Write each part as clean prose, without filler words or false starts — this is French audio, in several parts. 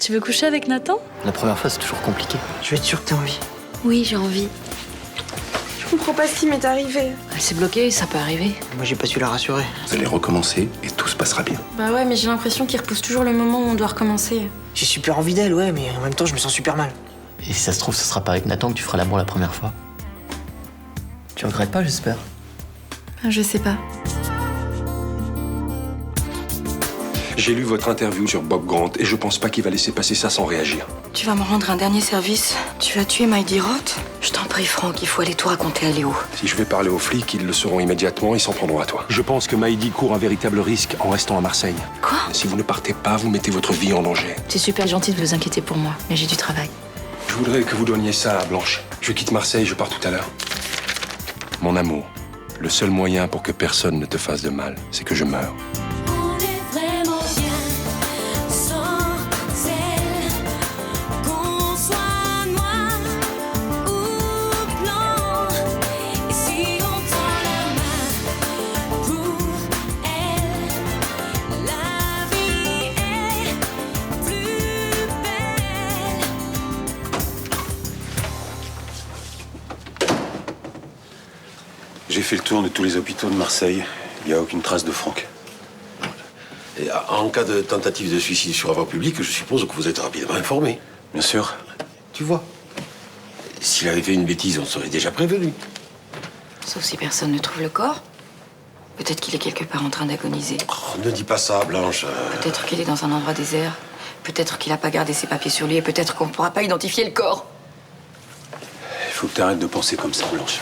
Tu veux coucher avec Nathan? La première fois, c'est toujours compliqué. Je vais être sûre que t'as envie. Oui, j'ai envie. Je comprends pas ce qui m'est arrivé. Elle s'est bloquée, ça peut arriver. Moi, j'ai pas su la rassurer. Vous allez recommencer et tout se passera bien. Bah ouais, mais j'ai l'impression qu'il repousse toujours le moment où on doit recommencer. J'ai super envie d'elle, ouais, mais en même temps, je me sens super mal. Et si ça se trouve, ce sera pas avec Nathan que tu feras l'amour la première fois. Tu regrettes pas, j'espère? Je sais pas. J'ai lu votre interview sur Bob Grant et je pense pas qu'il va laisser passer ça sans réagir. Tu vas me rendre un dernier service. Tu vas tuer Maïdi Roth. Je t'en prie, Franck, il faut aller tout raconter à Léo. Si je vais parler aux flics, ils le sauront immédiatement, ils s'en prendront à toi. Je pense que Maïdi court un véritable risque en restant à Marseille. Quoi? Si vous ne partez pas, vous mettez votre vie en danger. C'est super gentil de vous inquiéter pour moi, mais j'ai du travail. Je voudrais que vous donniez ça à Blanche. Je quitte Marseille, je pars tout à l'heure. Mon amour, le seul moyen pour que personne ne te fasse de mal, c'est que je meure. J'ai fait le tour de tous les hôpitaux de Marseille. Il n'y a aucune trace de Franck. Et en cas de tentative de suicide sur la voie publique, je suppose que vous êtes rapidement informé. Bien sûr. Tu vois, s'il avait fait une bêtise, on serait déjà prévenu. Sauf si personne ne trouve le corps. Peut-être qu'il est quelque part en train d'agoniser. Oh, ne dis pas ça, Blanche. Peut-être qu'il est dans un endroit désert. Peut-être qu'il n'a pas gardé ses papiers sur lui et peut-être qu'on ne pourra pas identifier le corps. Il faut que tu arrêtes de penser comme ça, Blanche.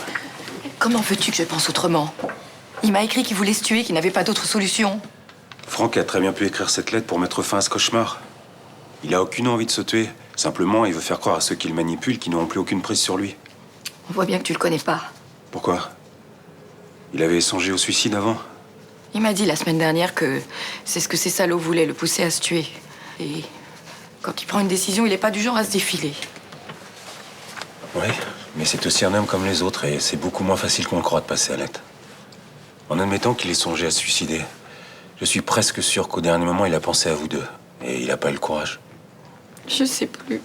Comment veux-tu que je pense autrement? Il m'a écrit qu'il voulait se tuer, qu'il n'avait pas d'autre solution. Franck a très bien pu écrire cette lettre pour mettre fin à ce cauchemar. Il a aucune envie de se tuer. Simplement, il veut faire croire à ceux qui le manipulent qu'ils n'auront plus aucune prise sur lui. On voit bien que tu le connais pas. Pourquoi? Il avait songé au suicide avant? Il m'a dit la semaine dernière que c'est ce que ces salauds voulaient, le pousser à se tuer. Et quand il prend une décision, il n'est pas du genre à se défiler. Oui, mais c'est aussi un homme comme les autres et c'est beaucoup moins facile qu'on le croit de passer à l'acte. En admettant qu'il ait songé à se suicider, je suis presque sûr qu'au dernier moment, il a pensé à vous deux. Et il n'a pas eu le courage. Je sais plus.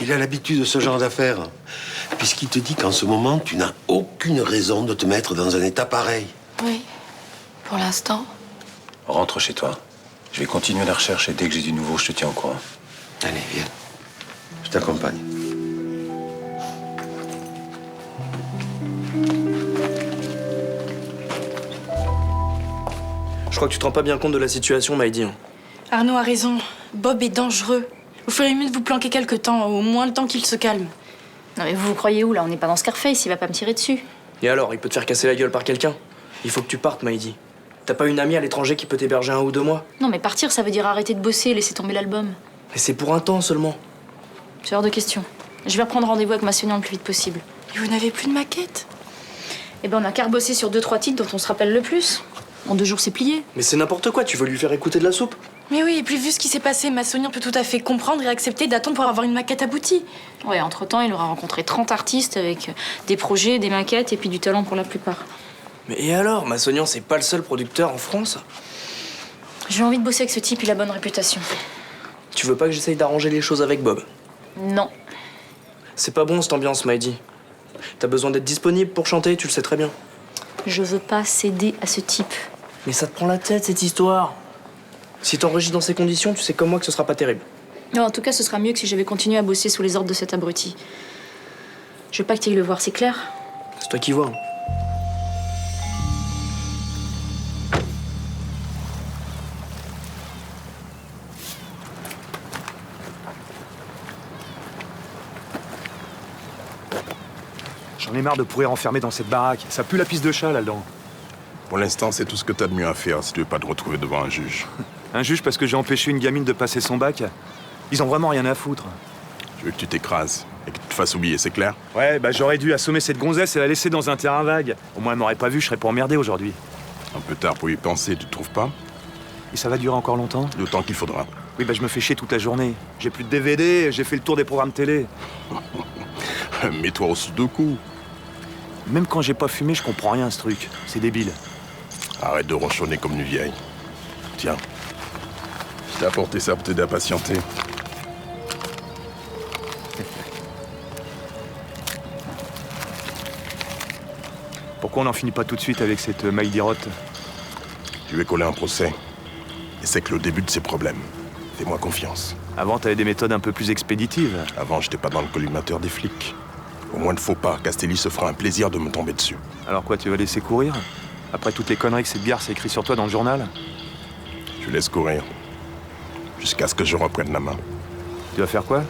Il a l'habitude de ce genre d'affaires. Puisqu'il te dit qu'en ce moment, tu n'as aucune raison de te mettre dans un état pareil. Oui, pour l'instant. Rentre chez toi. Je vais continuer la recherche et dès que j'ai du nouveau, je te tiens au courant. Allez, viens. Je t'accompagne. Je crois que tu te rends pas bien compte de la situation, Maïdi. Arnaud a raison. Bob est dangereux. Vous ferez mieux de vous planquer quelque temps, au moins le temps qu'il se calme. Non mais vous croyez où là? On n'est pas dans Scarface, il va pas me tirer dessus. Et alors, il peut te faire casser la gueule par quelqu'un? Il faut que tu partes, Maïdi. T'as pas une amie à l'étranger qui peut t'héberger 1 ou 2 mois? Non mais partir, ça veut dire arrêter de bosser et laisser tomber l'album. Mais c'est pour un temps seulement. C'est hors de question. Je vais reprendre rendez-vous avec ma soignante le plus vite possible. Et vous n'avez plus de maquette? Eh ben on a qu'à rebosser sur 2-3 titres dont on se rappelle le plus. En 2 jours c'est plié. Mais c'est n'importe quoi, tu veux lui faire écouter de la soupe? Mais oui, et puis vu ce qui s'est passé, ma soignante peut tout à fait comprendre et accepter d'attendre pour avoir une maquette aboutie. Ouais, entre-temps, il aura rencontré 30 artistes avec des projets, des maquettes et puis du talent pour la plupart. Mais et alors? Massognan, c'est pas le seul producteur en France. J'ai envie de bosser avec ce type, il a bonne réputation. Tu veux pas que j'essaye d'arranger les choses avec Bob? Non. C'est pas bon cette ambiance, Maïdi. T'as besoin d'être disponible pour chanter, tu le sais très bien. Je veux pas céder à ce type. Mais ça te prend la tête, cette histoire. Si t'enregistres dans ces conditions, tu sais comme moi que ce sera pas terrible. Non, en tout cas, ce sera mieux que si j'avais continué à bosser sous les ordres de cet abruti. Je veux pas que t'ailles le voir, c'est clair? C'est toi qui vois. J'en ai marre de pourrir enfermé dans cette baraque. Ça pue la piste de chat là-dedans. Pour l'instant, c'est tout ce que t'as de mieux à faire si tu veux pas te retrouver devant un juge. Un juge parce que j'ai empêché une gamine de passer son bac? Ils ont vraiment rien à foutre. Je veux que tu t'écrases et que tu te fasses oublier, c'est clair? Ouais, bah j'aurais dû assommer cette gonzesse et la laisser dans un terrain vague. Au moins elle m'aurait pas vu, je serais pas emmerdé aujourd'hui. Un peu tard pour y penser, tu trouves pas? Et ça va durer encore longtemps? Le temps qu'il faudra. Oui, bah je me fais chier toute la journée. J'ai plus de DVD, j'ai fait le tour des programmes télé. Mets-toi au sudoku. Même quand j'ai pas fumé, je comprends rien à ce truc. C'est débile. Arrête de ronchonner comme une vieille. Tiens. Je t'ai apporté ça pour t'aider à patienter. Pourquoi on n'en finit pas tout de suite avec cette Maïdi Roth? Je lui ai collé un procès. Et c'est que le début de ses problèmes. Fais-moi confiance. Avant, t'avais des méthodes un peu plus expéditives. Avant, j'étais pas dans le collimateur des flics. Au moins de faux pas, Castelli se fera un plaisir de me tomber dessus. Alors quoi, tu vas laisser courir? Après toutes les conneries que cette bière s'est écrit sur toi dans le journal? Je laisse courir. Jusqu'à ce que je reprenne la main. Tu vas faire quoi?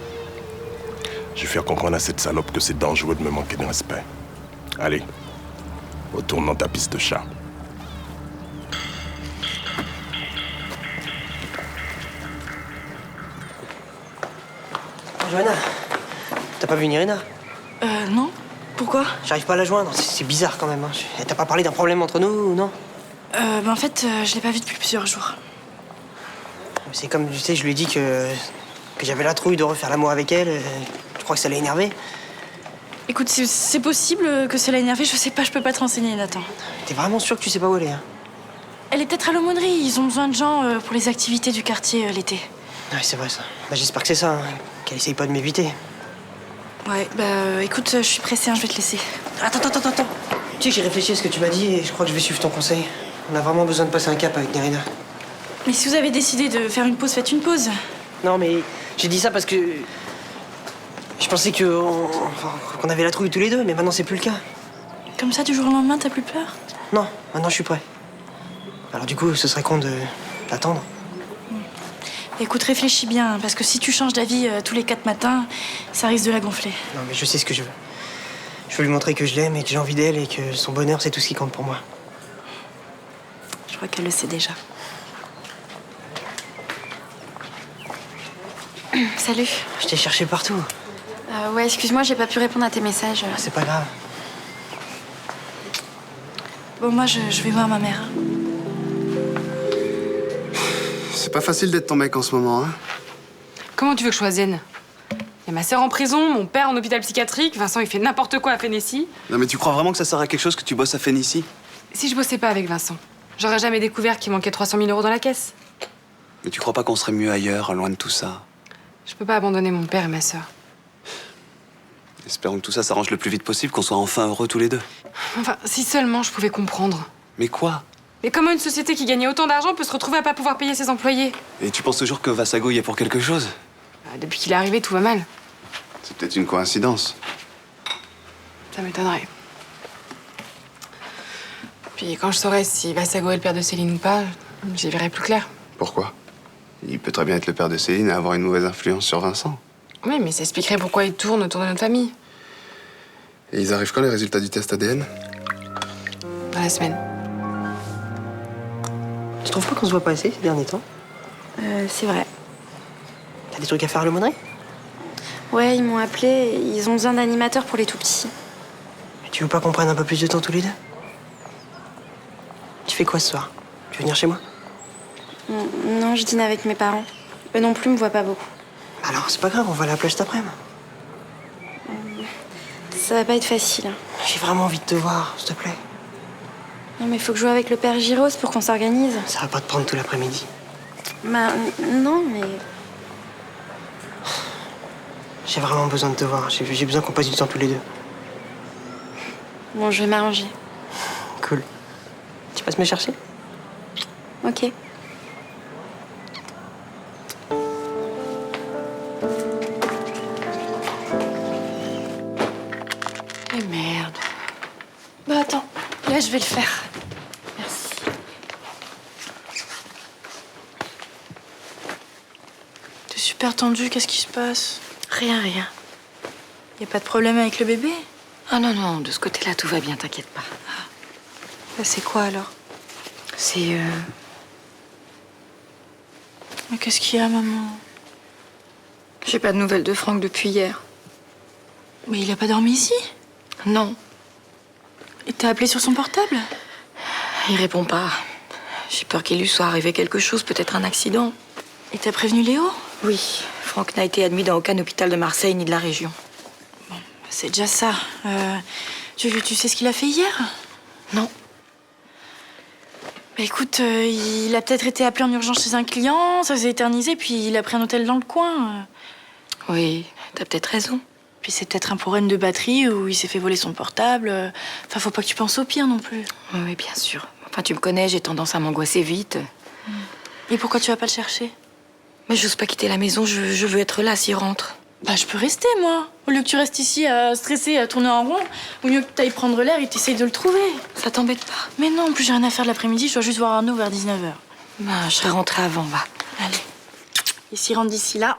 Je vais faire comprendre à cette salope que c'est dangereux de me manquer de respect. Allez, retourne dans ta piste de chat. Johanna, t'as pas vu Nirina? Non. Pourquoi? J'arrive pas à la joindre, c'est bizarre quand même. Hein. T'as pas parlé d'un problème entre nous, non? En fait, je l'ai pas vue depuis plusieurs jours. C'est comme, tu sais, je lui ai dit que j'avais la trouille de refaire l'amour avec elle. Je crois que ça l'a énervé. Écoute, c'est possible que ça l'a énervée, je sais pas, je peux pas te renseigner, Nathan. T'es vraiment sûr que tu sais pas où elle est, hein? Elle est peut-être à l'aumônerie, ils ont besoin de gens pour les activités du quartier l'été. Ouais, c'est vrai ça. Bah, j'espère que c'est ça, hein, qu'elle essaye pas de m'éviter. Ouais, écoute, je suis pressée, hein, je vais te laisser. Attends. Tu sais que j'ai réfléchi à ce que tu m'as dit et je crois que je vais suivre ton conseil. On a vraiment besoin de passer un cap avec Nirina. Mais si vous avez décidé de faire une pause, faites une pause. Non, mais j'ai dit ça parce que... Je pensais qu'on avait la trouille tous les deux, mais maintenant c'est plus le cas. Comme ça, du jour au lendemain, t'as plus peur? Non, maintenant je suis prêt. Alors du coup, ce serait con d'attendre. Écoute, réfléchis bien, parce que si tu changes d'avis tous les 4 matins, ça risque de la gonfler. Non, mais je sais ce que je veux. Je veux lui montrer que je l'aime et que j'ai envie d'elle et que son bonheur, c'est tout ce qui compte pour moi. Je crois qu'elle le sait déjà. Salut. Je t'ai cherché partout. Ouais, excuse-moi, j'ai pas pu répondre à tes messages. C'est pas grave. Bon, moi, je vais voir ma mère. C'est pas facile d'être ton mec en ce moment, hein? Comment tu veux que je sois zen? Il y a ma sœur en prison, mon père en hôpital psychiatrique, Vincent il fait n'importe quoi à Phénécy. Non mais tu crois vraiment que ça sert à quelque chose que tu bosses à Phénécy? Si je bossais pas avec Vincent, j'aurais jamais découvert qu'il manquait 300 000 € dans la caisse. Mais tu crois pas qu'on serait mieux ailleurs, loin de tout ça? Je peux pas abandonner mon père et ma sœur. Espérons que tout ça s'arrange le plus vite possible, qu'on soit enfin heureux tous les deux. Enfin, si seulement je pouvais comprendre. Mais quoi? Mais comment une société qui gagnait autant d'argent peut se retrouver à pas pouvoir payer ses employés? Et tu penses toujours que Vassago y est pour quelque chose? Depuis qu'il est arrivé, tout va mal. C'est peut-être une coïncidence. Ça m'étonnerait. Puis quand je saurais si Vassago est le père de Céline ou pas, j'y verrai plus clair. Pourquoi? Il peut très bien être le père de Céline et avoir une mauvaise influence sur Vincent. Oui, mais ça expliquerait pourquoi il tourne autour de notre famille. Et ils arrivent quand, les résultats du test ADN? Dans la semaine. Tu trouves pas qu'on se voit pas assez ces derniers temps? C'est vrai. T'as des trucs à faire à l'aumônerie? Ouais, ils m'ont appelé, ils ont besoin d'animateurs pour les tout-petits. Mais tu veux pas qu'on prenne un peu plus de temps tous les deux? Tu fais quoi ce soir? Tu veux venir chez moi? Non, je dîne avec mes parents. Eux non plus me voient pas beaucoup. Alors, c'est pas grave, on va à la plage cet après-midi. Ça va pas être facile. J'ai vraiment envie de te voir, s'il te plaît. Non, mais faut que je joue avec le père Giros pour qu'on s'organise. Ça va pas te prendre tout l'après-midi. Bah, non, mais... J'ai vraiment besoin de te voir. J'ai besoin qu'on passe du temps tous les deux. Bon, je vais m'arranger. Cool. Tu passes me chercher? Ok. Eh merde. Bah attends, là je vais le faire. Merci. T'es super tendue, qu'est-ce qui se passe? Rien. Y a pas de problème avec le bébé? Ah non, de ce côté-là, tout va bien, t'inquiète pas. Bah, c'est quoi alors? C'est, Mais qu'est-ce qu'il y a, maman? J'ai pas de nouvelles de Franck depuis hier. Mais il a pas dormi ici? Non, Et t'as appelé sur son portable? il répond pas. J'ai peur qu'il lui soit arrivé quelque chose, peut-être un accident. Et t'as prévenu Léo? Oui, Franck n'a été admis dans aucun hôpital de Marseille ni de la région. C'est déjà ça. Tu sais ce qu'il a fait hier? Non. Bah écoute, il a peut-être été appelé en urgence chez un client, ça s'est éternisé, puis il a pris un hôtel dans le coin. Oui, t'as peut-être raison. Puis c'est peut-être un problème de batterie ou il s'est fait voler son portable. Enfin, faut pas que tu penses au pire non plus. Oui, bien sûr. Enfin, tu me connais, j'ai tendance à m'angoisser vite. Et pourquoi tu vas pas le chercher? Mais j'ose pas quitter la maison, je veux être là s'il rentre. Bah, je peux rester, moi. Au lieu que tu restes ici à stresser, à tourner en rond, au mieux que t'ailles prendre l'air et t'essayes de le trouver. Ça t'embête pas? Mais non, en plus, j'ai rien à faire de l'après-midi, je dois juste voir Arnaud vers 19h. Bah, je serai rentrée avant, va. Allez. Et s'il rentre d'ici là,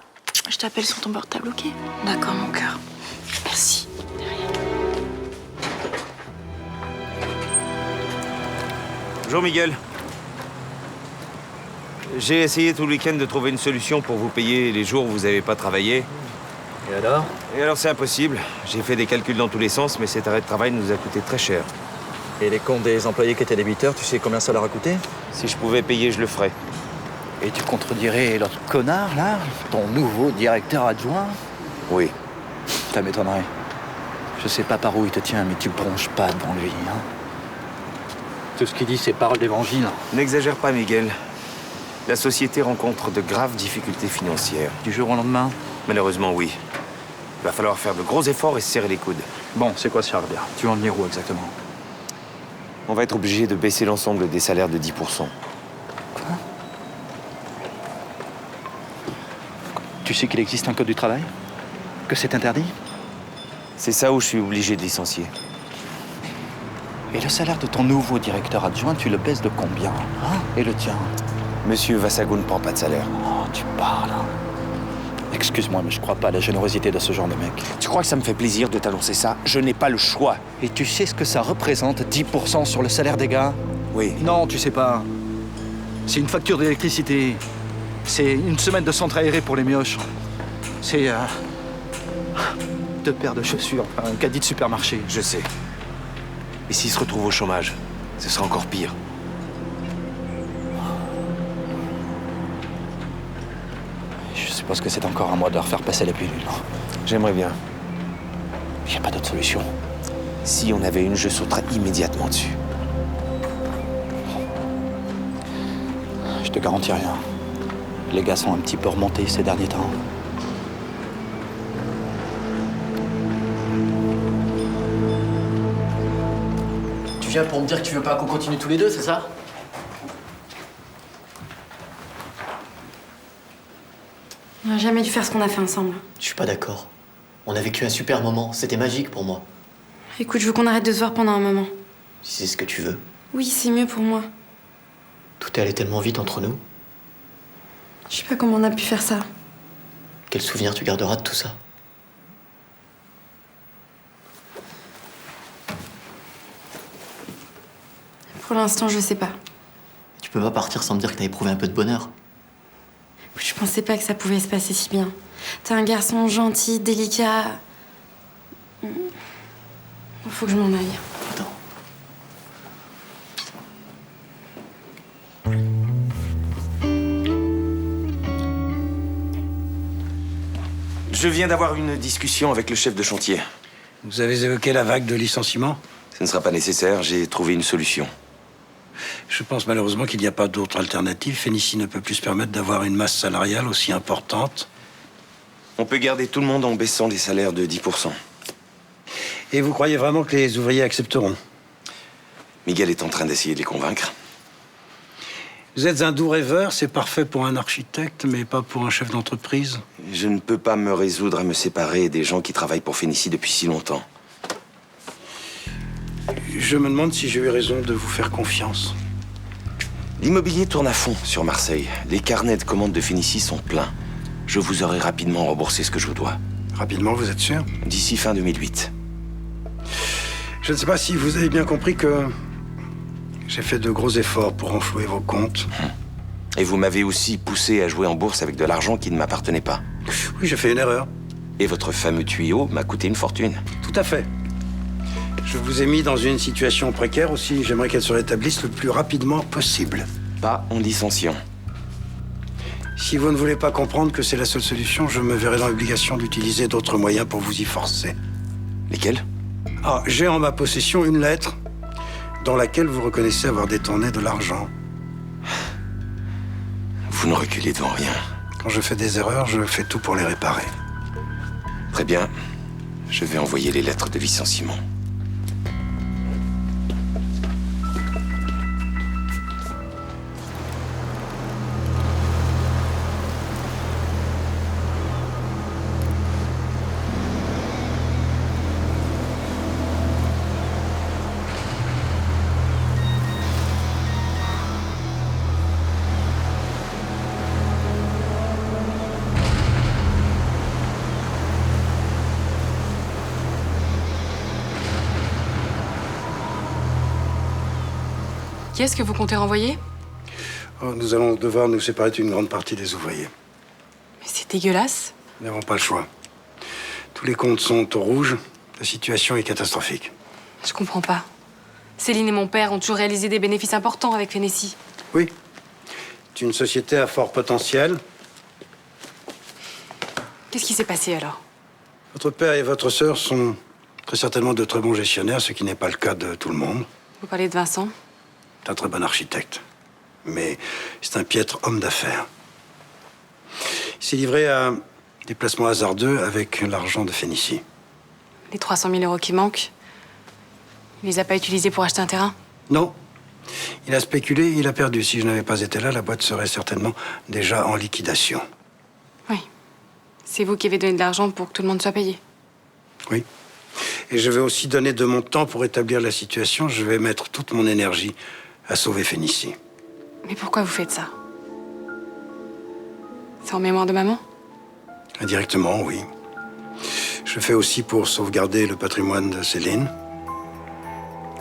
je t'appelle sur ton portable, ok? D'accord, mon cœur. Merci. Bonjour Miguel. J'ai essayé tout le week-end de trouver une solution pour vous payer les jours où vous n'avez pas travaillé. Et alors? Et alors c'est impossible. J'ai fait des calculs dans tous les sens, mais cet arrêt de travail nous a coûté très cher. Et les comptes des employés qui étaient débiteurs, tu sais combien ça leur a coûté? Si je pouvais payer, je le ferais. Et tu contredirais l'autre connard, là? Ton nouveau directeur adjoint? Oui. Ça m'étonnerait. Je sais pas par où il te tient, mais tu bronches pas devant lui, hein? Tout ce qu'il dit, c'est paroles d'évangile. N'exagère pas, Miguel. La société rencontre de graves difficultés financières. Du jour au lendemain? Malheureusement, oui. Il va falloir faire de gros efforts et se serrer les coudes. Bon, c'est quoi ce bien? Tu veux en venir où exactement? On va être obligé de baisser l'ensemble des salaires de 10%. Quoi? Tu sais qu'il existe un code du travail? Que c'est interdit? C'est ça où je suis obligé de licencier. Et le salaire de ton nouveau directeur adjoint, tu le baisses de combien, hein? Et le tien? Monsieur Vassago ne prend pas de salaire. Oh, tu parles. Excuse-moi, mais je crois pas à la générosité de ce genre de mec. Tu crois que ça me fait plaisir de t'annoncer ça? Je n'ai pas le choix. Et tu sais ce que ça représente, 10% sur le salaire des gars? Oui. Non, tu sais pas. C'est une facture d'électricité. C'est une semaine de centre aéré pour les mioches. C'est 2 paires de chaussures, un caddie de supermarché. Je sais. Et s'il se retrouve au chômage, ce sera encore pire. Je suppose que c'est encore à moi de leur faire passer la pilule. J'aimerais bien. Il n'y a pas d'autre solution. Si on avait une, je sauterais immédiatement dessus. Je te garantis rien. Les gars sont un petit peu remontés ces derniers temps. Tu viens pour me dire que tu veux pas qu'on continue tous les deux, c'est ça? On n'a jamais dû faire ce qu'on a fait ensemble. Je suis pas d'accord. On a vécu un super moment, c'était magique pour moi. Écoute, je veux qu'on arrête de se voir pendant un moment. Si c'est ce que tu veux. Oui, c'est mieux pour moi. Tout est allé tellement vite entre nous. Je sais pas comment on a pu faire ça. Quel souvenir tu garderas de tout ça? Pour l'instant, je sais pas. Tu peux pas partir sans me dire que t'as éprouvé un peu de bonheur. Je pensais pas que ça pouvait se passer si bien. T'es un garçon gentil, délicat. Faut que je m'en aille. Attends. Je viens d'avoir une discussion avec le chef de chantier. Vous avez évoqué la vague de licenciements? Ce ne sera pas nécessaire, j'ai trouvé une solution. Je pense malheureusement qu'il n'y a pas d'autre alternative. Fénicie ne peut plus se permettre d'avoir une masse salariale aussi importante. On peut garder tout le monde en baissant les salaires de 10%. Et vous croyez vraiment que les ouvriers accepteront? Miguel est en train d'essayer de les convaincre. Vous êtes un doux rêveur, c'est parfait pour un architecte, mais pas pour un chef d'entreprise. Je ne peux pas me résoudre à me séparer des gens qui travaillent pour Fénicie depuis si longtemps. Je me demande si j'ai eu raison de vous faire confiance. L'immobilier tourne à fond sur Marseille. Les carnets de commandes de Fénicie sont pleins. Je vous aurai rapidement remboursé ce que je vous dois. Rapidement, vous êtes sûr? D'ici fin 2008. Je ne sais pas si vous avez bien compris que j'ai fait de gros efforts pour renflouer vos comptes. Et vous m'avez aussi poussé à jouer en bourse avec de l'argent qui ne m'appartenait pas. Oui, j'ai fait une erreur. Et votre fameux tuyau m'a coûté une fortune. Tout à fait. Je vous ai mis dans une situation précaire aussi. J'aimerais qu'elle se rétablisse le plus rapidement possible. Pas en licenciant. Si vous ne voulez pas comprendre que c'est la seule solution, je me verrai dans l'obligation d'utiliser d'autres moyens pour vous y forcer. Lesquels? Ah, j'ai en ma possession une lettre dans laquelle vous reconnaissez avoir détourné de l'argent. Vous ne reculez devant rien. Quand je fais des erreurs, je fais tout pour les réparer. Très bien. Je vais envoyer les lettres de licenciement. Qui est-ce que vous comptez renvoyer? Oh, nous allons devoir nous séparer d'une grande partie des ouvriers. Mais c'est dégueulasse. Nous n'avons pas le choix. Tous les comptes sont au rouge. La situation est catastrophique. Je comprends pas. Céline et mon père ont toujours réalisé des bénéfices importants avec Fennessy. Oui. C'est une société à fort potentiel. Qu'est-ce qui s'est passé alors? Votre père et votre sœur sont très certainement de très bons gestionnaires, ce qui n'est pas le cas de tout le monde. Vous parlez de Vincent? C'est un très bon architecte. Mais c'est un piètre homme d'affaires. Il s'est livré à des placements hasardeux avec l'argent de Fennessy. Les 300 000 € qui manquent, il les a pas utilisés pour acheter un terrain? Non. Il a spéculé, il a perdu. Si je n'avais pas été là, la boîte serait certainement déjà en liquidation. Oui. C'est vous qui avez donné de l'argent pour que tout le monde soit payé. Oui. Et je vais aussi donner de mon temps pour établir la situation. Je vais mettre toute mon énergie à sauver Fennessy. Mais pourquoi vous faites ça? C'est en mémoire de maman? Indirectement, oui. Je fais aussi pour sauvegarder le patrimoine de Céline.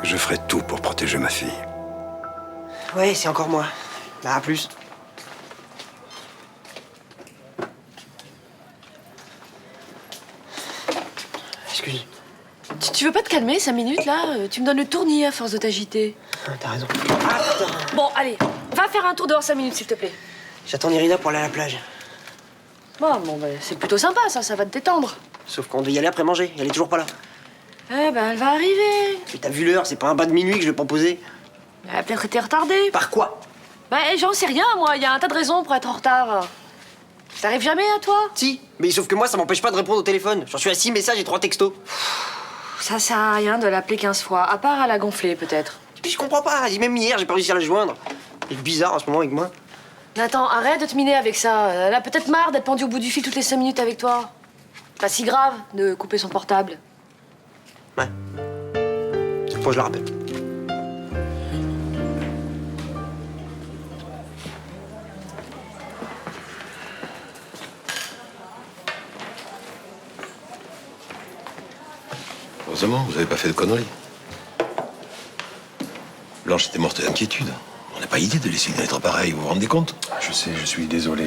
Je ferai tout pour protéger ma fille. Ouais, c'est encore moi. Bah, à plus. Excuse. Tu veux pas te calmer 5 minutes, là? Tu me donnes le tournis à force de t'agiter. T'as raison. Bon, allez, va faire un tour dehors 5 minutes, s'il te plaît. J'attends Irina pour aller à la plage. Bon, c'est plutôt sympa, ça va te détendre. Sauf qu'on devait y aller après manger. Elle est toujours pas là. Eh ben, elle va arriver. Mais t'as vu l'heure, c'est pas un bas de minuit que je vais proposer. Elle a peut-être été retardée. Par quoi? Bah, j'en sais rien, moi. Il y a un tas de raisons pour être en retard. Ça arrive jamais à toi? Si, mais sauf que moi, ça m'empêche pas de répondre au téléphone. J'en suis à 6 messages et 3 textos. Ça sert à rien de l'appeler 15 fois, à part à la gonfler, peut-être. Puis je comprends pas. Même hier, j'ai pas réussi à la joindre. C'est bizarre en ce moment avec moi. Nathan, arrête de te miner avec ça. Elle a peut-être marre d'être pendue au bout du fil toutes les 5 minutes avec toi. Pas si grave de couper son portable. Ouais. Faut que je la rappelle. Heureusement, vous n'avez pas fait de conneries. Blanche était morte d'inquiétude. On n'a pas idée de laisser une lettre pareille, vous vous rendez compte? Je sais, je suis désolé.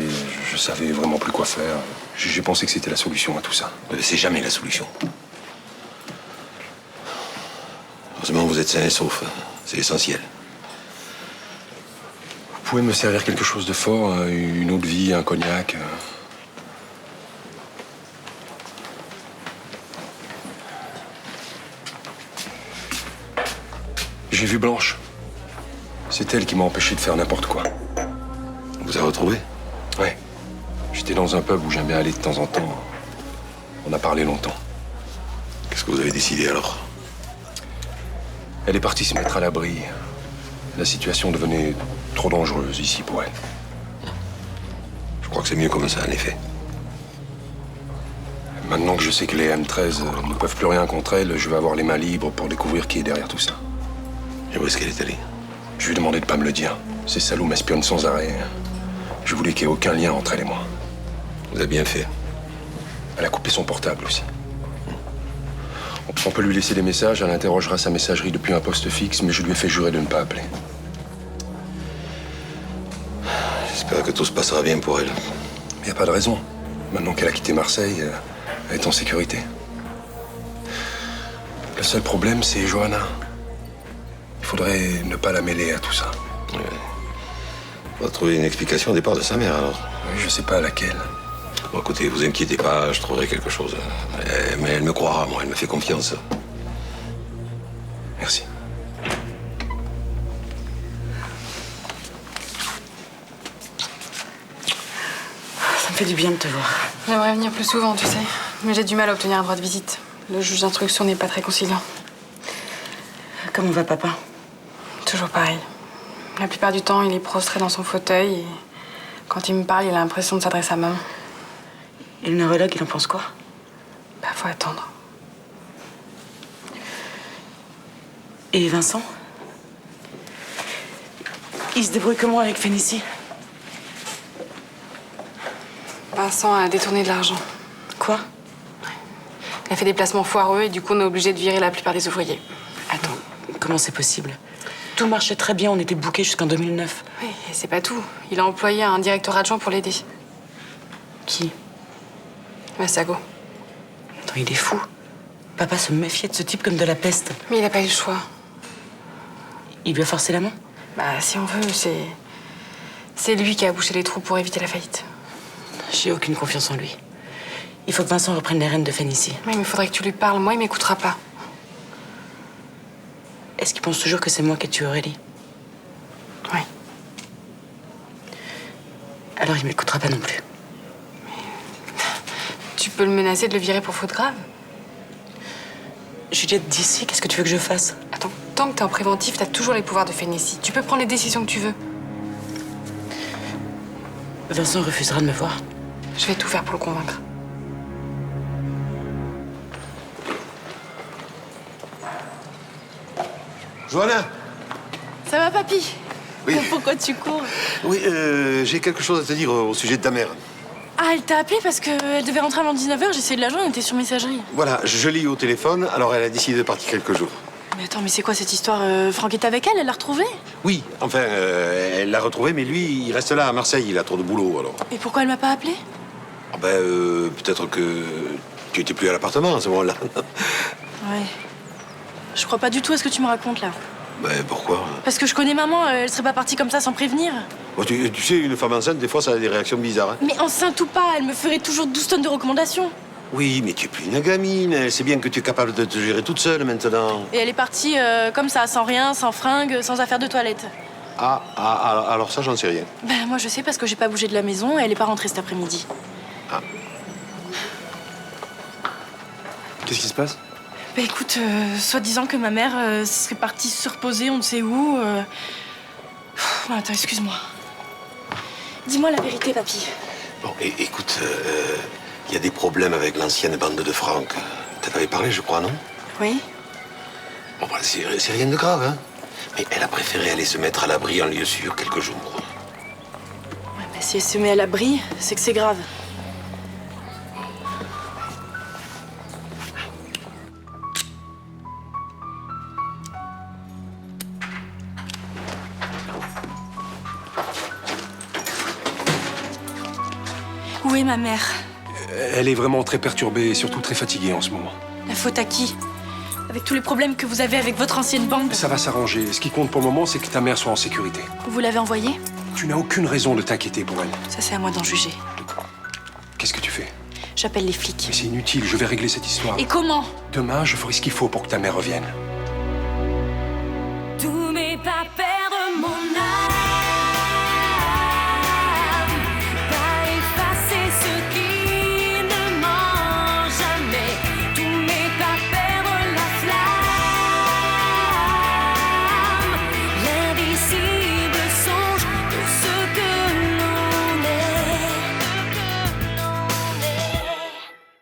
Je savais vraiment plus quoi faire. J'ai pensé que c'était la solution à tout ça. C'est jamais la solution. Heureusement, vous êtes sain et sauf. C'est l'essentiel. Vous pouvez me servir quelque chose de fort, une eau de vie, un cognac. J'ai vu Blanche. C'est elle qui m'a empêché de faire n'importe quoi. On vous a retrouvé? Ouais. J'étais dans un pub où j'aime bien aller de temps en temps. On a parlé longtemps. Qu'est-ce que vous avez décidé alors? Elle est partie se mettre à l'abri. La situation devenait trop dangereuse ici pour elle. Je crois que c'est mieux comme ça, en effet. Maintenant que je sais que les M13 ne peuvent plus rien contre elle, je vais avoir les mains libres pour découvrir qui est derrière tout ça. Et où est-ce qu'elle est allée? Je lui ai demandé de pas me le dire. Ces salauds m'espionnent sans arrêt. Je voulais qu'il n'y ait aucun lien entre elle et moi. Vous avez bien fait. Elle a coupé son portable aussi. On peut lui laisser des messages, elle interrogera sa messagerie depuis un poste fixe, mais je lui ai fait jurer de ne pas appeler. J'espère que tout se passera bien pour elle. Il n'y a pas de raison. Maintenant qu'elle a quitté Marseille, elle est en sécurité. Le seul problème, c'est Johanna. Il faudrait ne pas la mêler à tout ça. Ouais. On va trouver une explication au départ de sa mère, alors. Oui, je sais pas laquelle. Bon, écoutez, vous inquiétez pas, je trouverai quelque chose. Mais elle me croira, moi, elle me fait confiance. Merci. Ça me fait du bien de te voir. J'aimerais venir plus souvent, tu sais. Mais j'ai du mal à obtenir un droit de visite. Le juge d'instruction n'est pas très conciliant. Comment va papa? Toujours pareil. La plupart du temps, il est prostré dans son fauteuil et quand il me parle, il a l'impression de s'adresser à maman. Et le neurologue, il en pense quoi? Bah, faut attendre. Et Vincent? Il se débrouille comment avec Félicie? Vincent a détourné de l'argent. Quoi? Il a fait des placements foireux et du coup, on est obligé de virer la plupart des ouvriers. Attends, comment c'est possible? Tout marchait très bien, on était bookés jusqu'en 2009. Oui, et c'est pas tout. Il a employé un directeur adjoint pour l'aider. Qui? Massago. Attends, il est fou. Papa se méfiait de ce type comme de la peste. Mais il n'a pas eu le choix. Il lui a forcé la main? Bah, si on veut, c'est lui qui a bouché les trous pour éviter la faillite. J'ai aucune confiance en lui. Il faut que Vincent reprenne les rênes de Félicie. Oui, mais il faudrait que tu lui parles. Moi, il m'écoutera pas. Est-ce qu'il pense toujours que c'est moi qui ai tué Aurélie? Oui. Alors il m'écoutera pas non plus. Tu peux le menacer de le virer pour faute grave. Juliette, d'ici, qu'est-ce que tu veux que je fasse? Attends, tant que t'es en préventif, t'as toujours les pouvoirs de Félicie. Tu peux prendre les décisions que tu veux. Vincent refusera de me voir. Je vais tout faire pour le convaincre. Johanna! Ça va, papy? Oui. Pourquoi tu cours? Oui, j'ai quelque chose à te dire au sujet de ta mère. Ah, elle t'a appelé parce qu'elle devait rentrer avant 19h, j'ai essayé de la joindre, elle était sur messagerie. Voilà, je l'ai eu au téléphone, alors elle a décidé de partir quelques jours. Mais attends, mais c'est quoi cette histoire? Franck est avec elle l'a retrouvée? Oui, enfin, elle l'a retrouvé, mais lui, il reste là à Marseille, il a trop de boulot, alors. Et pourquoi elle m'a pas appelé? Ah ben, peut-être que tu étais plus à l'appartement à ce moment-là. Ouais. Je crois pas du tout à ce que tu me racontes, là. Ben, pourquoi? Parce que je connais maman, elle serait pas partie comme ça sans prévenir. Bon, tu sais, une femme enceinte, des fois, ça a des réactions bizarres. Hein. Mais enceinte ou pas, elle me ferait toujours 12 tonnes de recommandations. Oui, mais tu es plus une gamine. Elle sait bien que tu es capable de te gérer toute seule maintenant. Et elle est partie comme ça, sans rien, sans fringues, sans affaires de toilette. Alors ça, j'en sais rien. Ben, moi, je sais parce que j'ai pas bougé de la maison et elle est pas rentrée cet après-midi. Ah. Qu'est-ce qui se passe? Bah écoute, soi-disant que ma mère serait partie se reposer, on ne sait où. Attends, excuse-moi. Dis-moi la vérité, papy. Bon, écoute, il y a des problèmes avec l'ancienne bande de Franck. T'en avais parlé, je crois, non? Oui. Bon, bah, c'est rien de grave, hein. Mais elle a préféré aller se mettre à l'abri en lieu sûr quelques jours. Ouais, bah, si elle se met à l'abri, c'est que c'est grave. Où est ma mère? Elle est vraiment très perturbée et surtout très fatiguée en ce moment. La faute à qui? Avec tous les problèmes que vous avez avec votre ancienne bande. Ça va s'arranger. Ce qui compte pour le moment, c'est que ta mère soit en sécurité. Vous l'avez envoyée? Tu n'as aucune raison de t'inquiéter pour elle. Ça, c'est à moi d'en juger. Qu'est-ce que tu fais? J'appelle les flics. Mais c'est inutile, je vais régler cette histoire. Et comment? Demain, je ferai ce qu'il faut pour que ta mère revienne.